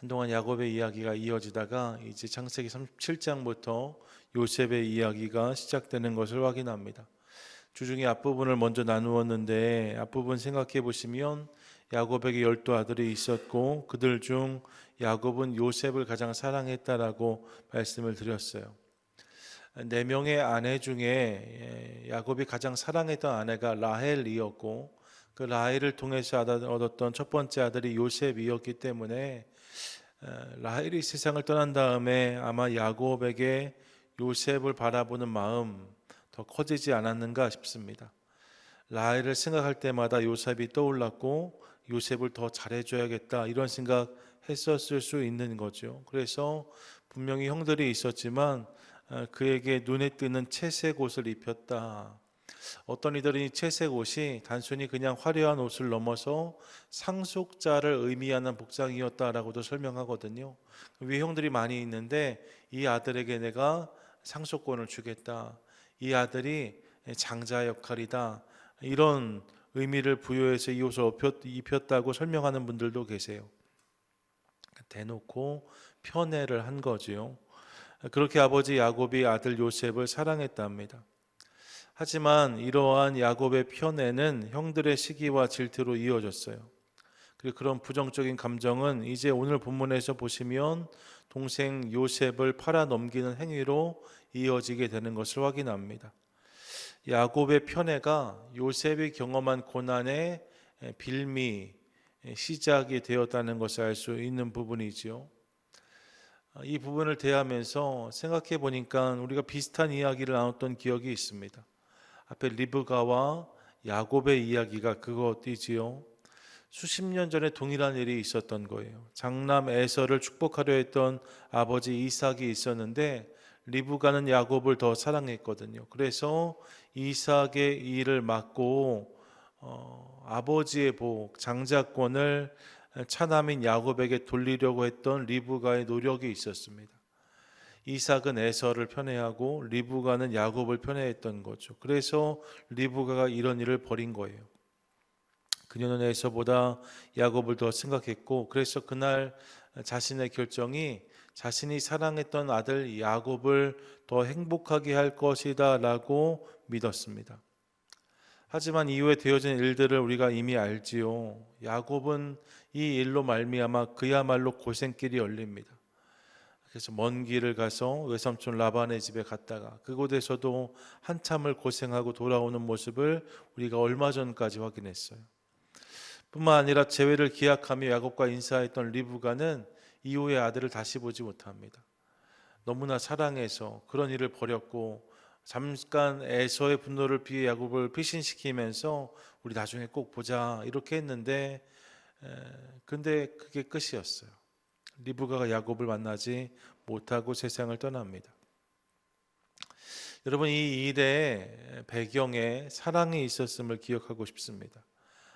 한동안 야곱의 이야기가 이어지다가 이제 창세기 37장부터 요셉의 이야기가 시작되는 것을 확인합니다. 주중에 앞부분을 먼저 나누었는데 앞부분 생각해 보시면 야곱에게 12아들이 있었고 그들 중 야곱은 요셉을 가장 사랑했다라고 말씀을 드렸어요. 4명의 아내 중에 야곱이 가장 사랑했던 아내가 라헬이었고 그 라헬을 통해서 얻었던 첫 번째 아들이 요셉이었기 때문에 라헬이 세상을 떠난 다음에 아마 야곱에게 요셉을 바라보는 마음 더 커지지 않았는가 싶습니다. 라헬을 생각할 때마다 요셉이 떠올랐고 요셉을 더 잘해줘야겠다 이런 생각했었을 수 있는 거죠. 그래서 분명히 형들이 있었지만 그에게 눈에 띄는 채색 옷을 입혔다. 어떤 이들은 이 채색 옷이 단순히 그냥 화려한 옷을 넘어서 상속자를 의미하는 복장이었다라고도 설명하거든요. 위에 형들이 많이 있는데 이 아들에게 내가 상속권을 주겠다. 이 아들이 장자 역할이다. 이런 의미를 부여해서 이 옷을 입혔다고 설명하는 분들도 계세요. 대놓고 편애를 한 거지요. 그렇게 아버지 야곱이 아들 요셉을 사랑했답니다. 하지만 이러한 야곱의 편애는 형들의 시기와 질투로 이어졌어요. 그리고 그런 부정적인 감정은 이제 오늘 본문에서 보시면 동생 요셉을 팔아 넘기는 행위로 이어지게 되는 것을 확인합니다. 야곱의 편애가 요셉이 경험한 고난의 빌미, 시작이 되었다는 것을 알 수 있는 부분이지요. 이 부분을 대하면서 생각해 보니까 우리가 비슷한 이야기를 나눴던 기억이 있습니다. 앞에 리브가와 야곱의 이야기가 그것이지요. 수십 년 전에 동일한 일이 있었던 거예요. 장남 에서를 축복하려 했던 아버지 이삭이 있었는데 리브가는 야곱을 더 사랑했거든요. 그래서 이삭의 일을 막고 아버지의 복, 장자권을 차남인 야곱에게 돌리려고 했던 리브가의 노력이 있었습니다. 이삭은 에서를 편애하고 리브가는 야곱을 편애했던 거죠. 그래서 리브가가 이런 일을 벌인 거예요. 그녀는 에서보다 야곱을 더 생각했고 그래서 그날 자신의 결정이 자신이 사랑했던 아들 야곱을 더 행복하게 할 것이다 라고 믿었습니다. 하지만 이후에 되어진 일들을 우리가 이미 알지요. 야곱은 이 일로 말미암아 그야말로 고생길이 열립니다. 그래서 먼 길을 가서 외삼촌 라반의 집에 갔다가 그곳에서도 한참을 고생하고 돌아오는 모습을 우리가 얼마 전까지 확인했어요. 뿐만 아니라 재회를 기약하며 야곱과 인사했던 리브가는 이후에 아들을 다시 보지 못합니다. 너무나 사랑해서 그런 일을 벌였고 잠깐 에서의 분노를 피해 야곱을 피신시키면서 우리 나중에 꼭 보자 이렇게 했는데 근데 그게 끝이었어요. 리브가가 야곱을 만나지 못하고 세상을 떠납니다. 여러분 이 일의 배경에 사랑이 있었음을 기억하고 싶습니다.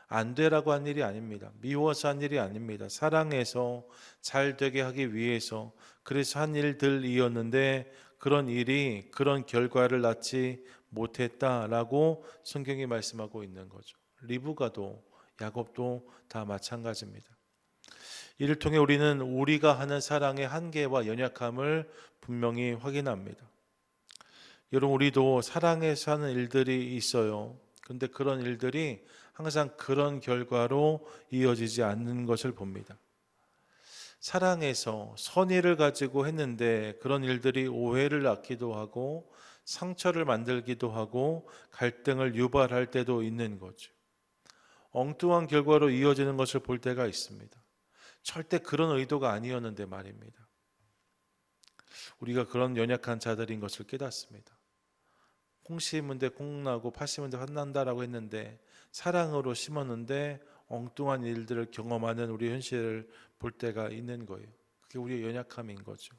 안 되라고 한 일이 아닙니다. 미워서 한 일이 아닙니다. 사랑해서 잘 되게 하기 위해서 그래서 한 일들이었는데 그런 일이 그런 결과를 낳지 못했다라고 성경이 말씀하고 있는 거죠. 리브가도 야곱도 다 마찬가지입니다. 이를 통해 우리는 우리가 하는 사랑의 한계와 연약함을 분명히 확인합니다. 여러분 우리도 사랑해서 하는 일들이 있어요. 근데 그런 일들이 항상 그런 결과로 이어지지 않는 것을 봅니다. 사랑해서 선의를 가지고 했는데 그런 일들이 오해를 낳기도 하고 상처를 만들기도 하고 갈등을 유발할 때도 있는 거죠. 엉뚱한 결과로 이어지는 것을 볼 때가 있습니다. 절대 그런 의도가 아니었는데 말입니다. 우리가 그런 연약한 자들인 것을 깨닫습니다. 콩 심은데 콩 나고 팥 심은데 팥 난다라고 했는데 사랑으로 심었는데 엉뚱한 일들을 경험하는 우리 현실을 볼 때가 있는 거예요. 그게 우리의 연약함인 거죠.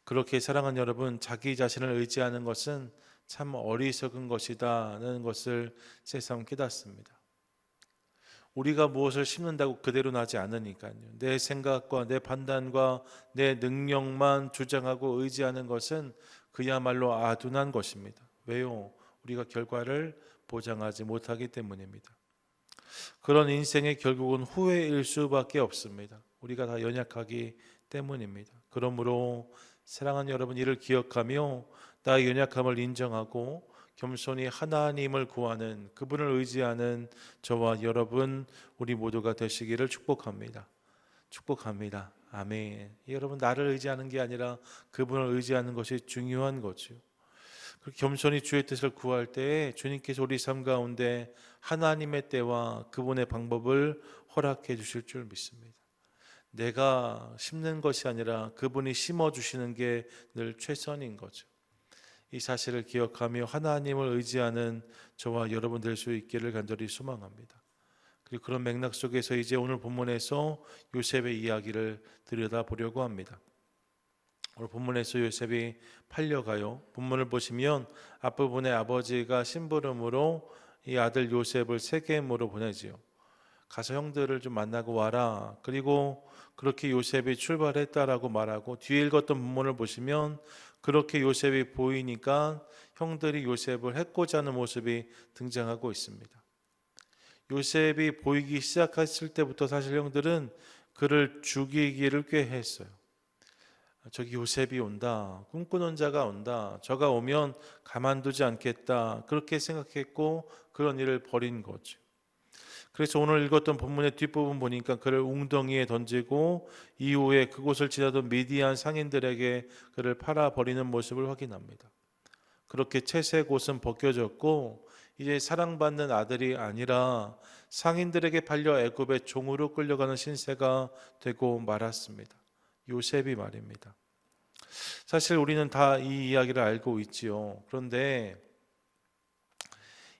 그렇게 사랑하는 여러분, 자기 자신을 의지하는 것은 참 어리석은 것이다는 것을 새삼 깨닫습니다. 우리가 무엇을 심는다고 그대로 나지 않으니까요. 내 생각과 내 판단과 내 능력만 주장하고 의지하는 것은 그야말로 아둔한 것입니다. 왜요? 우리가 결과를 보장하지 못하기 때문입니다. 그런 인생의 결국은 후회일 수밖에 없습니다. 우리가 다 연약하기 때문입니다. 그러므로 사랑하는 여러분, 이를 기억하며 나의 연약함을 인정하고 겸손히 하나님을 구하는, 그분을 의지하는 저와 여러분 우리 모두가 되시기를 축복합니다. 축복합니다. 아멘. 여러분, 나를 의지하는 게 아니라 그분을 의지하는 것이 중요한 거죠. 그렇게 겸손히 주의 뜻을 구할 때에 주님께서 우리 삶 가운데 하나님의 때와 그분의 방법을 허락해 주실 줄 믿습니다. 내가 심는 것이 아니라 그분이 심어주시는 게 늘 최선인 거죠. 이 사실을 기억하며 하나님을 의지하는 저와 여러분 될 수 있기를 간절히 소망합니다. 그리고 그런 맥락 속에서 이제 오늘 본문에서 요셉의 이야기를 들여다보려고 합니다. 오늘 본문에서 요셉이 팔려가요. 본문을 보시면 앞부분에 아버지가 심부름으로 이 아들 요셉을 세겜으로 보내지요. 가서 형들을 좀 만나고 와라. 그리고 그렇게 요셉이 출발했다라고 말하고, 뒤에 읽었던 본문을 보시면 그렇게 요셉이 보이니까 형들이 요셉을 해코지 하는 모습이 등장하고 있습니다. 요셉이 보이기 시작했을 때부터 사실 형들은 그를 죽이기를 꾀했어요. 저기 요셉이 온다, 꿈꾸는 자가 온다, 저가 오면 가만두지 않겠다, 그렇게 생각했고 그런 일을 벌인 거죠. 그래서 오늘 읽었던 본문의 뒷부분 보니까 그를 웅덩이에 던지고 이후에 그곳을 지나던 미디안 상인들에게 그를 팔아버리는 모습을 확인합니다. 그렇게 채색 옷은 벗겨졌고 이제 사랑받는 아들이 아니라 상인들에게 팔려 애굽의 종으로 끌려가는 신세가 되고 말았습니다. 요셉이 말입니다. 사실 우리는 다 이 이야기를 알고 있지요. 그런데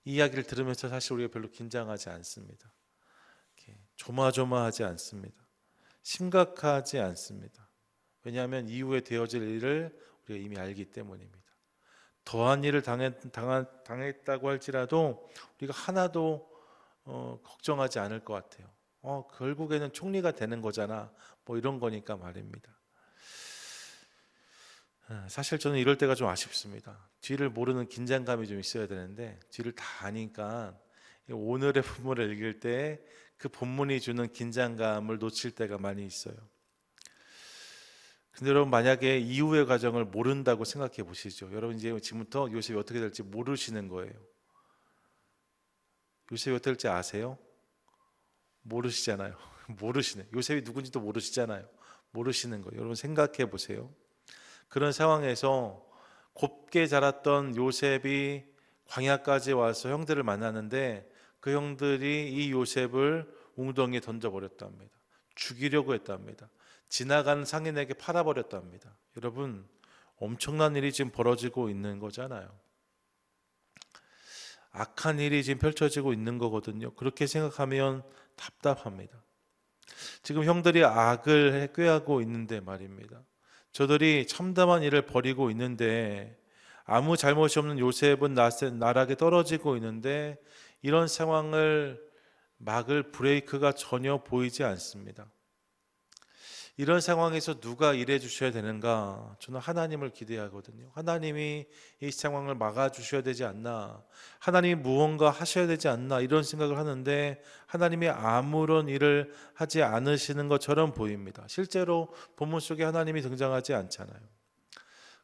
이 이야기를 들으면서 사실 우리가 별로 긴장하지 않습니다. 조마조마하지 않습니다. 심각하지 않습니다. 왜냐하면 이후에 되어질 일을 우리가 이미 알기 때문입니다. 더한 일을 당했다고 할지라도 우리가 하나도 걱정하지 않을 것 같아요. 결국에는 총리가 되는 거잖아, 뭐 이런 거니까 말입니다. 사실 저는 이럴 때가 좀 아쉽습니다. 뒤를 모르는 긴장감이 좀 있어야 되는데 뒤를 다 아니까 오늘의 본문을 읽을 때 그 본문이 주는 긴장감을 놓칠 때가 많이 있어요. 근데 여러분, 만약에 이후의 과정을 모른다고 생각해 보시죠. 여러분, 이제 지금부터 요셉이 어떻게 될지 모르시는 거예요. 요셉이 어떻게 될지 아세요? 모르시잖아요. 모르시네. 요셉이 누군지도 모르시잖아요. 모르시는 거예요. 여러분, 생각해 보세요. 그런 상황에서 곱게 자랐던 요셉이 광야까지 와서 형들을 만나는데 그 형들이 이 요셉을 웅덩이에 던져버렸답니다. 죽이려고 했답니다. 지나가는 상인에게 팔아버렸답니다. 여러분, 엄청난 일이 지금 벌어지고 있는 거잖아요. 악한 일이 지금 펼쳐지고 있는 거거든요. 그렇게 생각하면 답답합니다. 지금 형들이 악을 꾀하고 있는데 말입니다. 저들이 참담한 일을 벌이고 있는데 아무 잘못이 없는 요셉은 나락에 떨어지고 있는데 이런 상황을 막을 브레이크가 전혀 보이지 않습니다. 이런 상황에서 누가 일해 주셔야 되는가? 저는 하나님을 기대하거든요. 하나님이 이 상황을 막아주셔야 되지 않나? 하나님이 무언가 하셔야 되지 않나? 이런 생각을 하는데 하나님이 아무런 일을 하지 않으시는 것처럼 보입니다. 실제로 본문 속에 하나님이 등장하지 않잖아요.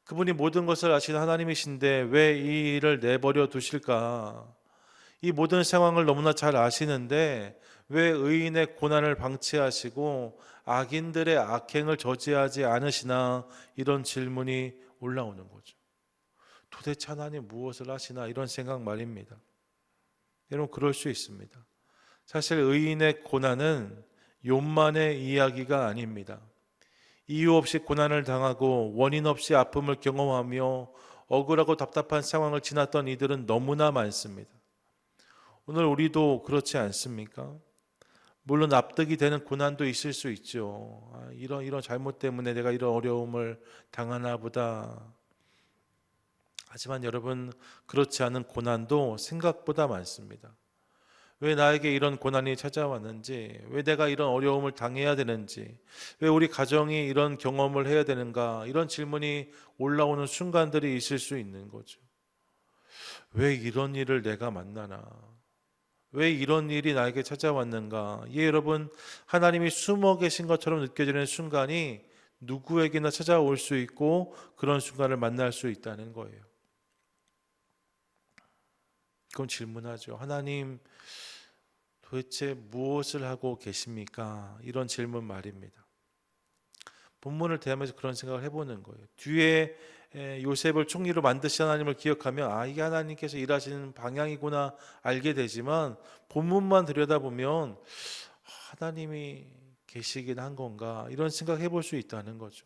그분이 모든 것을 아시는 하나님이신데 왜 이 일을 내버려 두실까? 이 모든 상황을 너무나 잘 아시는데 왜 의인의 고난을 방치하시고 악인들의 악행을 저지하지 않으시나? 이런 질문이 올라오는 거죠. 도대체 하나님 무엇을 하시나? 이런 생각 말입니다. 여러분, 그럴 수 있습니다. 사실 의인의 고난은 욥만의 이야기가 아닙니다. 이유 없이 고난을 당하고 원인 없이 아픔을 경험하며 억울하고 답답한 상황을 지났던 이들은 너무나 많습니다. 오늘 우리도 그렇지 않습니까? 물론 납득이 되는 고난도 있을 수 있죠. 이런 잘못 때문에 내가 이런 어려움을 당하나 보다. 하지만 여러분, 그렇지 않은 고난도 생각보다 많습니다. 왜 나에게 이런 고난이 찾아왔는지, 왜 내가 이런 어려움을 당해야 되는지, 왜 우리 가정이 이런 경험을 해야 되는가, 이런 질문이 올라오는 순간들이 있을 수 있는 거죠. 왜 이런 일을 내가 만나나? 왜 이런 일이 나에게 찾아왔는가? 예, 여러분, 하나님이 숨어 계신 것처럼 느껴지는 순간이 누구에게나 찾아올 수 있고 그런 순간을 만날 수 있다는 거예요. 그럼 질문하죠. 하나님, 도대체 무엇을 하고 계십니까? 이런 질문 말입니다. 본문을 대하면서 그런 생각을 해보는 거예요. 뒤에 요셉을 총리로 만드신 하나님을 기억하면 이게 하나님께서 일하시는 방향이구나 알게 되지만 본문만 들여다보면 하나님이 계시긴 한 건가 이런 생각 해볼 수 있다는 거죠.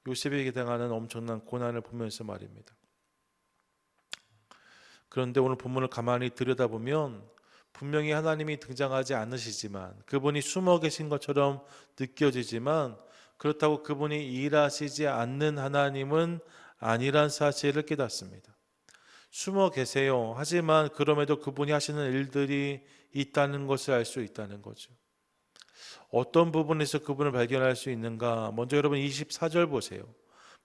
요셉에게 당하는 엄청난 고난을 보면서 말입니다. 그런데 오늘 본문을 가만히 들여다보면 분명히 하나님이 등장하지 않으시지만 그분이 숨어 계신 것처럼 느껴지지만 그렇다고 그분이 일하시지 않는 하나님은 아니란 사실을 깨닫습니다. 숨어 계세요. 하지만 그럼에도 그분이 하시는 일들이 있다는 것을 알 수 있다는 거죠. 어떤 부분에서 그분을 발견할 수 있는가? 먼저 여러분 24절 보세요.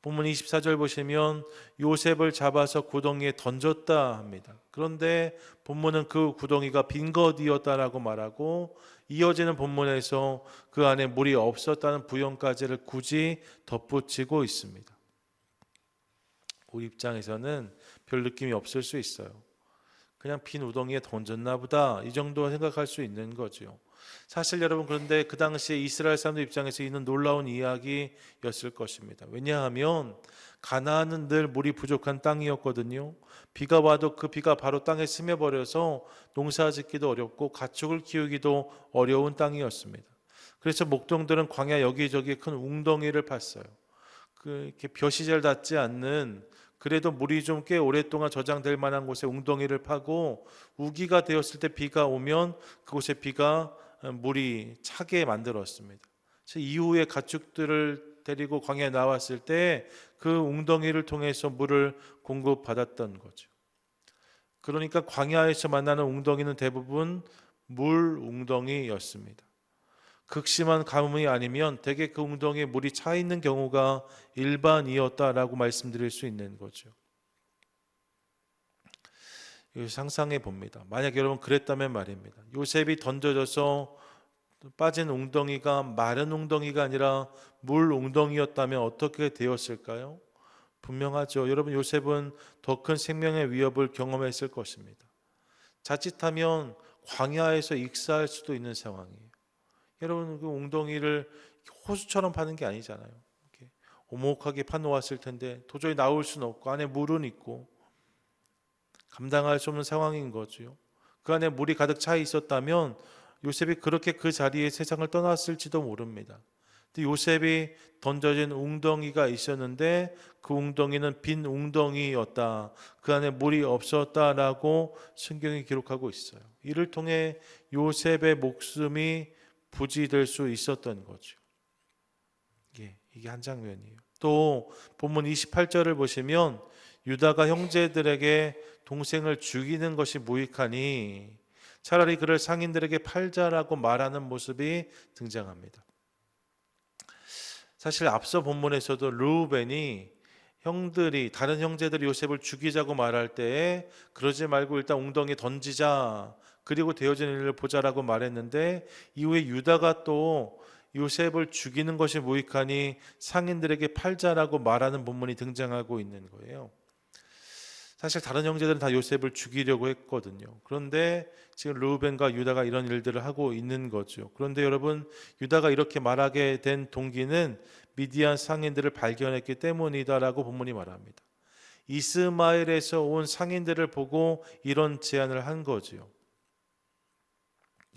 본문 24절 보시면 요셉을 잡아서 구덩이에 던졌다 합니다. 그런데 본문은 그 구덩이가 빈 것이었다라고 말하고 이어지는 본문에서 그 안에 물이 없었다는 부연까지를 굳이 덧붙이고 있습니다. 우리 입장에서는 별 느낌이 없을 수 있어요. 그냥 빈 우덩이에 던졌나 보다 이 정도 생각할 수 있는 거죠. 사실 여러분 그런데 그 당시에 이스라엘 사람들 입장에서 이는 놀라운 이야기였을 것입니다. 왜냐하면 가나안은 늘 물이 부족한 땅이었거든요. 비가 와도 그 비가 바로 땅에 스며버려서 농사짓기도 어렵고 가축을 키우기도 어려운 땅이었습니다. 그래서 목동들은 광야 여기저기 큰 웅덩이를 팠어요. 이렇게 벼시 잘 닿지 않는 그래도 물이 좀 꽤 오랫동안 저장될 만한 곳에 웅덩이를 파고 우기가 되었을 때 비가 오면 그곳에 물이 차게 만들었습니다. 이후에 가축들을 데리고 광야에 나왔을 때 그 웅덩이를 통해서 물을 공급받았던 거죠. 그러니까 광야에서 만나는 웅덩이는 대부분 물 웅덩이였습니다. 극심한 가뭄이 아니면 대개 그 웅덩이에 물이 차 있는 경우가 일반이었다라고 말씀드릴 수 있는 거죠. 상상해 봅니다. 만약 여러분 그랬다면 말입니다. 요셉이 던져져서 빠진 웅덩이가 마른 웅덩이가 아니라 물 웅덩이였다면 어떻게 되었을까요? 분명하죠. 여러분 요셉은 더 큰 생명의 위협을 경험했을 것입니다. 자칫하면 광야에서 익사할 수도 있는 상황이에요. 여러분 그 웅덩이를 호수처럼 파는 게 아니잖아요. 이렇게 오목하게 파놓았을 텐데 도저히 나올 수는 없고 안에 물은 있고 감당할 수 없는 상황인 거죠. 그 안에 물이 가득 차 있었다면 요셉이 그렇게 그 자리에 세상을 떠났을지도 모릅니다. 근데 요셉이 던져진 웅덩이가 있었는데 그 웅덩이는 빈 웅덩이였다. 그 안에 물이 없었다라고 성경이 기록하고 있어요. 이를 통해 요셉의 목숨이 부지될 수 있었던 거죠. 이게 한 장면이에요. 또 본문 28절을 보시면 유다가 형제들에게 동생을 죽이는 것이 무익하니 차라리 그를 상인들에게 팔자라고 말하는 모습이 등장합니다. 사실 앞서 본문에서도 르우벤이 다른 형제들이 요셉을 죽이자고 말할 때에 그러지 말고 일단 웅덩이에 던지자 그리고 되어지는 일을 보자라고 말했는데 이후에 유다가 또 요셉을 죽이는 것이 무익하니 상인들에게 팔자라고 말하는 본문이 등장하고 있는 거예요. 사실 다른 형제들은 다 요셉을 죽이려고 했거든요. 그런데 지금 르우벤과 유다가 이런 일들을 하고 있는 거죠. 그런데 여러분 유다가 이렇게 말하게 된 동기는 미디안 상인들을 발견했기 때문이다라고 본문이 말합니다. 이스마엘에서 온 상인들을 보고 이런 제안을 한 거죠.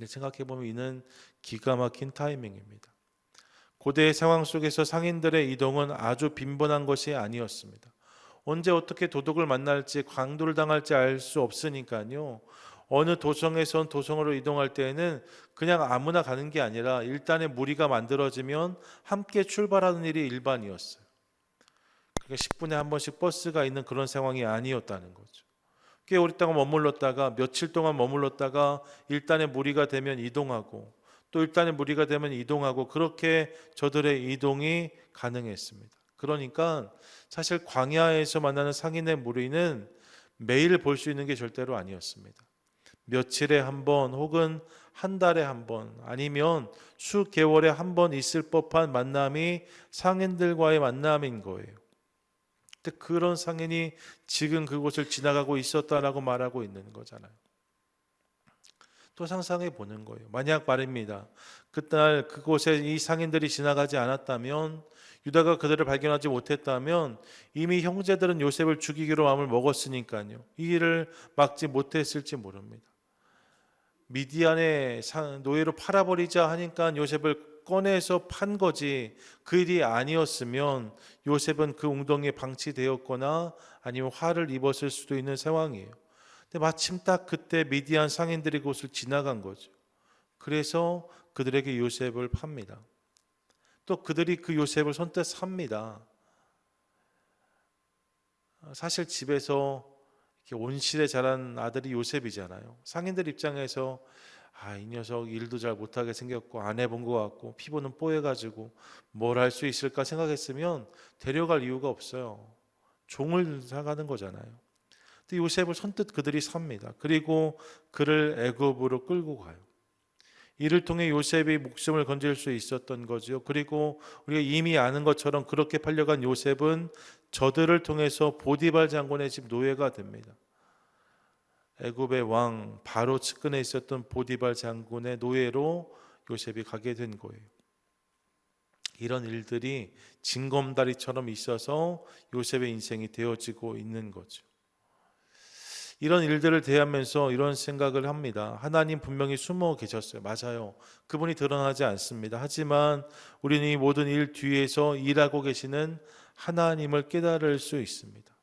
생각해보면 이는 기가 막힌 타이밍입니다. 고대의 상황 속에서 상인들의 이동은 아주 빈번한 것이 아니었습니다. 언제 어떻게 도둑을 만날지 강도를 당할지 알 수 없으니까요. 어느 도성에선 도성으로 이동할 때에는 그냥 아무나 가는 게 아니라 일단의 무리가 만들어지면 함께 출발하는 일이 일반이었어요. 그러니까 10분에 한 번씩 버스가 있는 그런 상황이 아니었다는 거죠. 꽤 오랫동안 머물렀다가 며칠 동안 머물렀다가 일단의 무리가 되면 이동하고 또 일단의 무리가 되면 이동하고 그렇게 저들의 이동이 가능했습니다. 그러니까 사실 광야에서 만나는 상인의 무리는 매일 볼 수 있는 게 절대로 아니었습니다. 며칠에 한 번 혹은 한 달에 한 번 아니면 수개월에 한 번 있을 법한 만남이 상인들과의 만남인 거예요. 근데 그런 상인이 지금 그곳을 지나가고 있었다라고 말하고 있는 거잖아요. 또 상상해 보는 거예요. 만약 말입니다. 그날 그곳에 이 상인들이 지나가지 않았다면, 유다가 그들을 발견하지 못했다면 이미 형제들은 요셉을 죽이기로 마음을 먹었으니까요. 이 일을 막지 못했을지 모릅니다. 미디안의 노예로 팔아버리자 하니까 요셉을 꺼내서 판 거지, 그 일이 아니었으면 요셉은 그 웅덩이에 방치되었거나 아니면 화를 입었을 수도 있는 상황이에요. 근데 마침 딱 그때 미디안 상인들이 그곳을 지나간 거죠. 그래서 그들에게 요셉을 팝니다. 또 그들이 그 요셉을 선뜻 삽니다. 사실 집에서 이렇게 온실에 자란 아들이 요셉이잖아요. 상인들 입장에서 이 녀석 일도 잘 못하게 생겼고 안 해본 것 같고 피부는 뽀해가지고 뭘 할 수 있을까 생각했으면 데려갈 이유가 없어요. 종을 사가는 거잖아요. 근데 요셉을 선뜻 그들이 삽니다. 그리고 그를 애굽으로 끌고 가요. 이를 통해 요셉이 목숨을 건질 수 있었던 거죠. 그리고 우리가 이미 아는 것처럼 그렇게 팔려간 요셉은 저들을 통해서 보디발 장군의 집 노예가 됩니다. 애굽의 왕 바로 측근에 있었던 보디발 장군의 노예로 요셉이 가게 된 거예요. 이런 일들이 징검다리처럼 있어서 요셉의 인생이 되어지고 있는 거죠. 이런 일들을 대하면서 이런 생각을 합니다. 하나님 분명히 숨어 계셨어요. 맞아요. 그분이 드러나지 않습니다. 하지만 우리는 이 모든 일 뒤에서 일하고 계시는 하나님을 깨달을 수 있습니다.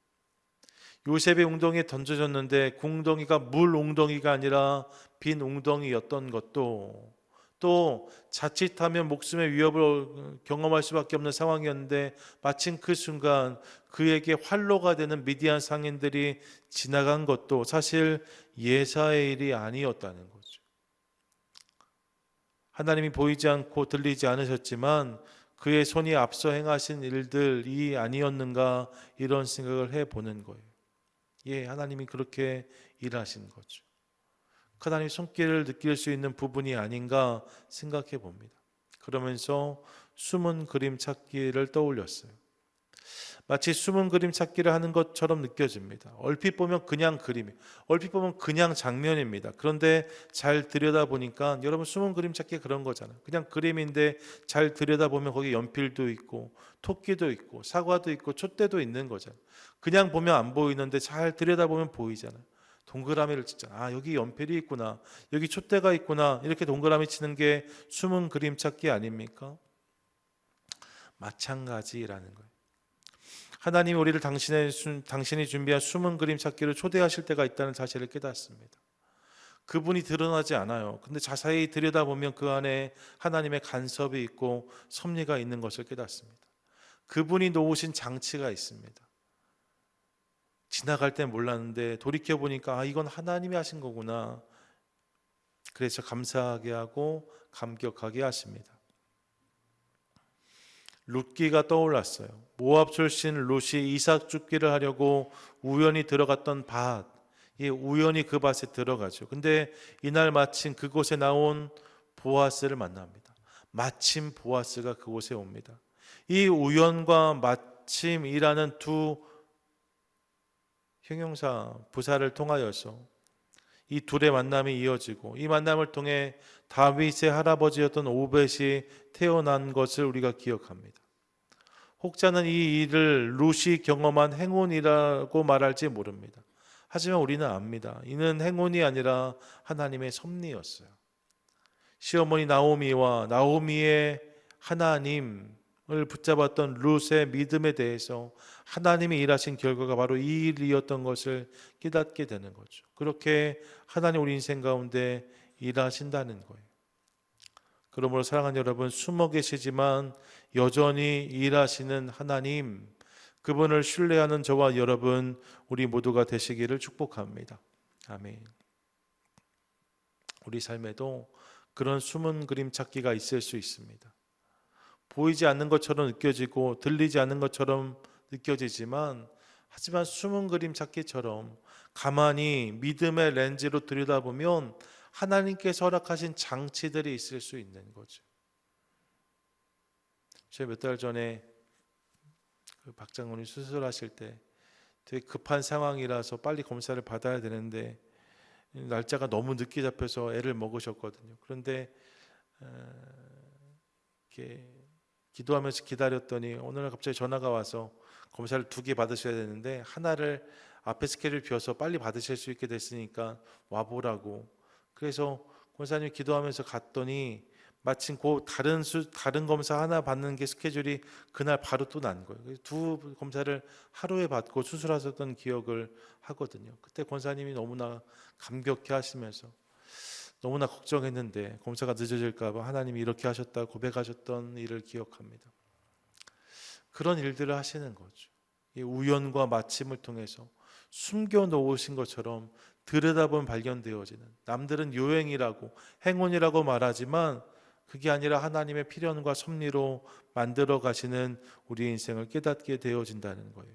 요셉의 웅덩이에 던져졌는데 그 웅덩이가 물 웅덩이가 아니라 빈 웅덩이였던 것도, 또 자칫하면 목숨의 위협을 경험할 수밖에 없는 상황이었는데 마침 그 순간 그에게 활로가 되는 미디안 상인들이 지나간 것도 사실 예사의 일이 아니었다는 거죠. 하나님이 보이지 않고 들리지 않으셨지만 그의 손이 앞서 행하신 일들이 아니었는가, 이런 생각을 해보는 거예요. 하나님이 그렇게 일하신 거죠. 하나님의 손길을 느낄 수 있는 부분이 아닌가 생각해 봅니다. 그러면서 숨은 그림 찾기를 떠올렸어요. 마치 숨은 그림 찾기를 하는 것처럼 느껴집니다. 얼핏 보면 그냥 그림이, 얼핏 보면 그냥 장면입니다. 그런데 잘 들여다보니까, 여러분 숨은 그림 찾기 그런 거잖아요. 그냥 그림인데 잘 들여다보면 거기 연필도 있고 토끼도 있고 사과도 있고 촛대도 있는 거잖아요. 그냥 보면 안 보이는데 잘 들여다보면 보이잖아요. 동그라미를 치잖아. 여기 연필이 있구나, 여기 촛대가 있구나, 이렇게 동그라미 치는 게 숨은 그림 찾기 아닙니까? 마찬가지라는 거예요. 하나님이 우리를 당신이 준비한 숨은 그림 찾기를 초대하실 때가 있다는 사실을 깨닫습니다. 그분이 드러나지 않아요. 근데 자세히 들여다보면 그 안에 하나님의 간섭이 있고 섭리가 있는 것을 깨닫습니다. 그분이 놓으신 장치가 있습니다. 지나갈 땐 몰랐는데 돌이켜보니까 이건 하나님이 하신 거구나. 그래서 감사하게 하고 감격하게 하십니다. 룻기가 떠올랐어요. 모압 출신 룻이 이삭 죽기를 하려고 우연히 들어갔던 밭, 우연히 그 밭에 들어가죠. 근데 이날 마침 그곳에 나온 보아스를 만납니다. 마침 보아스가 그곳에 옵니다. 이 우연과 마침이라는 두 형용사 부사를 통하여서 이 둘의 만남이 이어지고, 이 만남을 통해 다윗의 할아버지였던 오벳이 태어난 것을 우리가 기억합니다. 혹자는 이 일을 룻이 경험한 행운이라고 말할지 모릅니다. 하지만 우리는 압니다. 이는 행운이 아니라 하나님의 섭리였어요. 시어머니 나오미와 나오미의 하나님을 붙잡았던 룻의 믿음에 대해서 하나님이 일하신 결과가 바로 이 일이었던 것을 깨닫게 되는 거죠. 그렇게 하나님 우리 인생 가운데 일하신다는 거예요. 그러므로 사랑하는 여러분, 숨어 계시지만 여전히 일하시는 하나님, 그분을 신뢰하는 저와 여러분, 우리 모두가 되시기를 축복합니다. 아멘. 우리 삶에도 그런 숨은 그림 찾기가 있을 수 있습니다. 보이지 않는 것처럼 느껴지고 들리지 않는 것처럼 느껴지지만, 하지만 숨은 그림 찾기처럼 가만히 믿음의 렌즈로 들여다보면 하나님께서 허락하신 장치들이 있을 수 있는 거죠. 제가 몇 달 전에 그 박장훈이 수술하실 때 되게 급한 상황이라서 빨리 검사를 받아야 되는데 날짜가 너무 늦게 잡혀서 애를 먹으셨거든요. 그런데 이렇게 기도하면서 기다렸더니 어느 날 갑자기 전화가 와서 검사를 2개 받으셔야 되는데 하나를 앞에 스케줄 비어서 빨리 받으실 수 있게 됐으니까 와보라고. 그래서 권사님 기도하면서 갔더니 마침 그 다른 검사 하나 받는 게 스케줄이 그날 바로 또 난 거예요. 그래서 2 검사를 하루에 받고 수술하셨던 기억을 하거든요. 그때 권사님이 너무나 감격해 하시면서 너무나 걱정했는데 검사가 늦어질까 봐 하나님이 이렇게 하셨다 고백하셨던 일을 기억합니다. 그런 일들을 하시는 거죠. 이 우연과 마침을 통해서 숨겨 놓으신 것처럼 들여다보면 발견되어지는, 남들은 요행이라고 행운이라고 말하지만 그게 아니라 하나님의 필연과 섭리로 만들어 가시는 우리 인생을 깨닫게 되어진다는 거예요.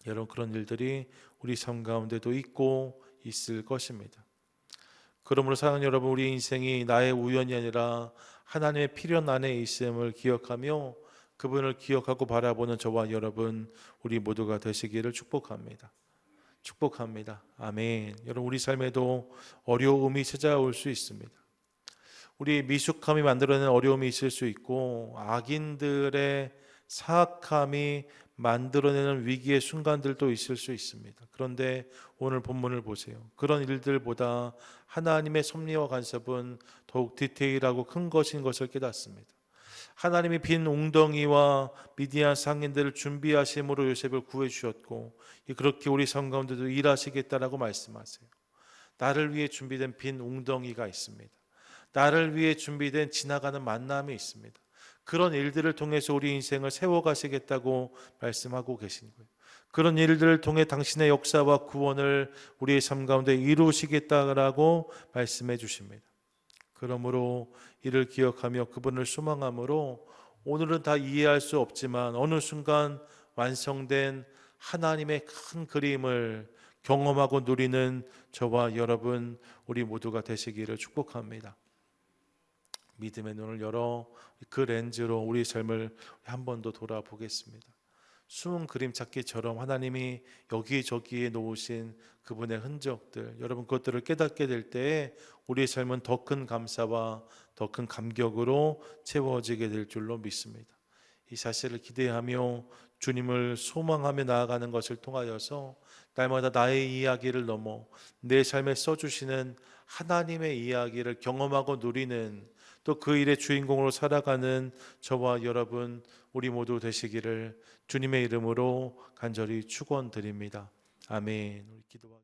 여러분, 그런 일들이 우리 삶 가운데도 있고 있을 것입니다. 그러므로 사랑하는 여러분, 우리 인생이 나의 우연이 아니라 하나님의 필연 안에 있음을 기억하며 그분을 기억하고 바라보는 저와 여러분, 우리 모두가 되시기를 축복합니다. 축복합니다. 아멘. 여러분, 우리 삶에도 어려움이 찾아올 수 있습니다. 우리 미숙함이 만들어내는 어려움이 있을 수 있고 악인들의 사악함이 만들어내는 위기의 순간들도 있을 수 있습니다. 그런데 오늘 본문을 보세요. 그런 일들보다 하나님의 섭리와 간섭은 더욱 디테일하고 큰 것인 것을 깨닫습니다. 하나님이 빈 웅덩이와 미디안 상인들을 준비하심으로 요셉을 구해주셨고 그렇게 우리 삶 가운데도 일하시겠다라고 말씀하세요. 나를 위해 준비된 빈 웅덩이가 있습니다. 나를 위해 준비된 지나가는 만남이 있습니다. 그런 일들을 통해서 우리 인생을 세워가시겠다고 말씀하고 계신 거예요. 그런 일들을 통해 당신의 역사와 구원을 우리의 삶 가운데 이루시겠다라고 말씀해 주십니다. 그러므로 이를 기억하며 그분을 소망함으로 오늘은 다 이해할 수 없지만 어느 순간 완성된 하나님의 큰 그림을 경험하고 누리는 저와 여러분, 우리 모두가 되시기를 축복합니다. 믿음의 눈을 열어 그 렌즈로 우리 삶을 한 번 더 돌아보겠습니다. 숨은 그림 찾기처럼 하나님이 여기저기에 놓으신 그분의 흔적들, 여러분 그것들을 깨닫게 될 때에 우리의 삶은 더 큰 감사와 더 큰 감격으로 채워지게 될 줄로 믿습니다. 이 사실을 기대하며 주님을 소망하며 나아가는 것을 통하여서 날마다 나의 이야기를 넘어 내 삶에 써주시는 하나님의 이야기를 경험하고 누리는, 또 그 일의 주인공으로 살아가는 저와 여러분, 우리 모두 되시기를 주님의 이름으로 간절히 축원드립니다. 아멘. 우리 기도하겠습니다.